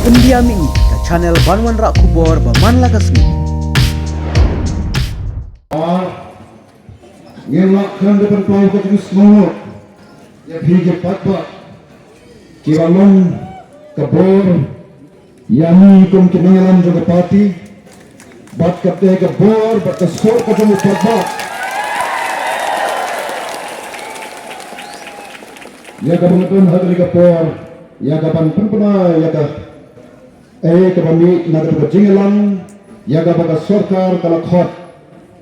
Pendiami ke channel Banwan Rak Kubor Baman Lagasmi. Ngelak kren depan kau ke jenis semua. Ya hijau patba. Kibalong kebor. Yani kum kenangan juga parti. Bat kapte kebor, bat kesor ketemu patba. Ya kapan hadri kebor. Ya kapan pynbna ya ka. Kami nagar berjinglan. Ya kapan sorkar jingkhot.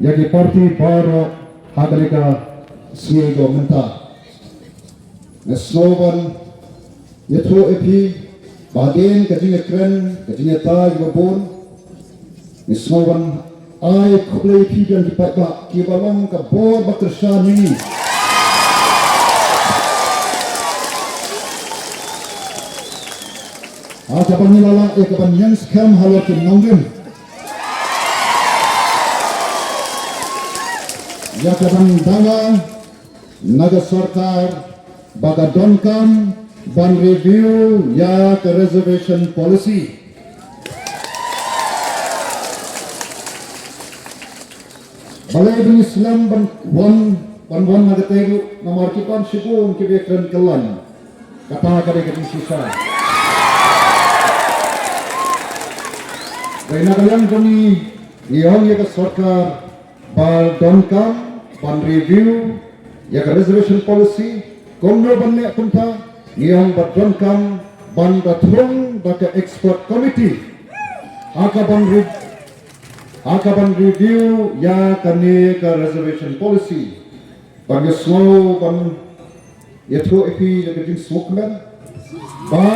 Ya ki parti para hagalika sngego menta nesloban yatho epi hadien kajing kren kajing ta yobon nesloban ai khoble epi dan dipatba ki balong ka bor bakrsha ni kapan nilala kapan yang scam halor kin nonggen ya kapan danga naga sorkar baga donkam ban review ya ke reservation policy balai bin Islam ban naga tegu nomor kipan sibun kebekran kelan kata kade kedi sisa Baina kalian kami yang ya ke sorkar bal donkam ban review ya ke reservation policy komno banne kunta yang badronkam ban batrong baka expert committee akaban review ya kane ke reservation policy ban slow ban yatho epi ya ke smokeman ban